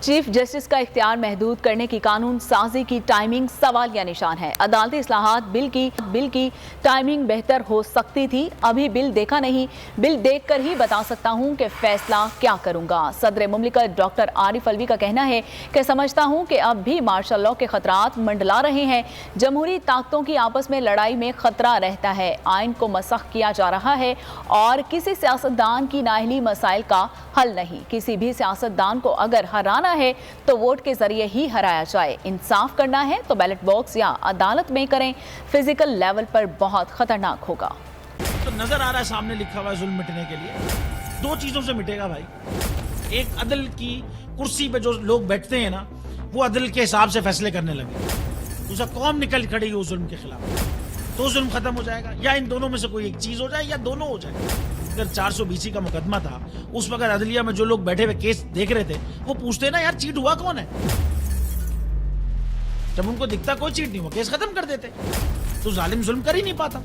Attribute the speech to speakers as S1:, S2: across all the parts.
S1: Chief justice کا اختیار محدود کرنے کی قانون سازی کی ٹائمنگ سوال یا نشان ہے۔ عدالتی اصلاحات بل کی ٹائمنگ بہتر ہو سکتی تھی۔ ابھی بل دیکھا نہیں، بل دیکھ کر ہی بتا سکتا ہوں کہ فیصلہ کیا کروں گا۔ صدر مملکت ڈاکٹر عارف علوی کا کہنا ہے کہ سمجھتا ہوں کہ اب بھی مارشل لاء کے خطرات منڈلا رہے ہیں۔ جمہوری طاقتوں کی آپس میں لڑائی میں خطرہ رہتا ہے۔ آئین کو مسخ کیا جا رہا ہے اور کسی سیاستدان کی نااہلی مسائل کا حل نہیں۔ کسی بھی سیاستدان کو اگر ہرانا ہے تو ووٹ کے ذریعے ہی ہرایا جائے۔ انصاف کرنا ہے تو بیلٹ باکس یا عدالت میں کریں۔ فزیکل لیول پر بہت خطرناک ہوگا۔
S2: تو نظر آ رہا ہے سامنے لکھا ہوا ہے ظلم مٹنے کے لیے دو چیزوں سے مٹے گا بھائی۔ ایک عدل کی کرسی پہ جو لوگ بیٹھتے ہیں نا، وہ عدل کے حساب سے فیصلے کرنے لگے۔ دوسرا قوم نکل کھڑی ہو ظلم کے خلاف، تو ظلم ختم ہو جائے گا۔ یا ان دونوں میں سے کوئی ایک چیز ہو جائے یا دونوں ہو جائے۔ اگر 420 کا مقدمہ تھا، اس وقت عدلیہ میں جو لوگ بیٹھے ہوئے کیس دیکھ رہے تھے وہ پوچھتے نا یار چیٹ ہوا کون ہے؟ جب ان کو دکھتا کوئی چیٹ نہیں ہوا، کیس ختم کر دیتے۔ تو ظالم ظلم کر ہی نہیں پاتا۔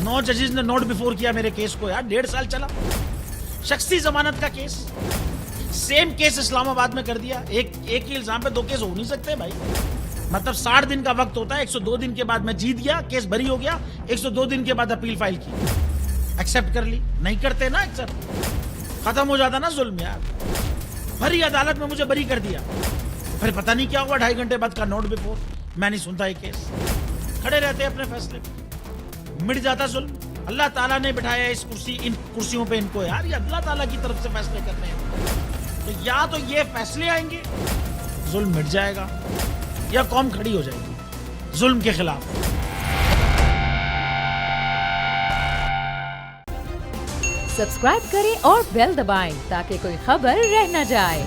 S2: 9 ججز نے نوٹ بیفور کیا میرے کیس کو، یار 1.5 سال چلا۔ شخصی ضمانت کا کیس، سیم کیس اسلام آباد میں کر دیا۔ ایک ہی الزام پہ 2 کیس ہو نہیں سکتے بھائی۔ مطلب 60 دن کا وقت ہوتا ہے، 102 دن کے بعد میں جیت گیا، کیس بری ہو گیا، 102 دن کے بعد اپیل فائل کی، ایکسپٹ کر لی۔ نہیں کرتے نا ایکسپٹ، ختم ہو جاتا نا ظلم یار۔ بھری عدالت میں مجھے بری کر دیا، پھر پتہ نہیں کیا ہوا 2.5 گھنٹے بعد کا نوٹ بیفور، میں نہیں سنتا یہ کیس۔ کھڑے رہتے اپنے فیصلے پہ، مٹ جاتا ظلم۔ اللہ تعالیٰ نے بٹھایا ان کرسیوں پہ ان کو یار، یہ اللہ تعالیٰ کی طرف سے فیصلے کرنے ہیں۔ تو یا تو یہ فیصلے آئیں گے، ظلم مٹ جائے گا، یا قوم کھڑی ہو جائے گی ظلم کے خلاف۔
S3: سبسکرائب کریں اور بیل دبائیں تاکہ کوئی خبر رہ نہ جائے۔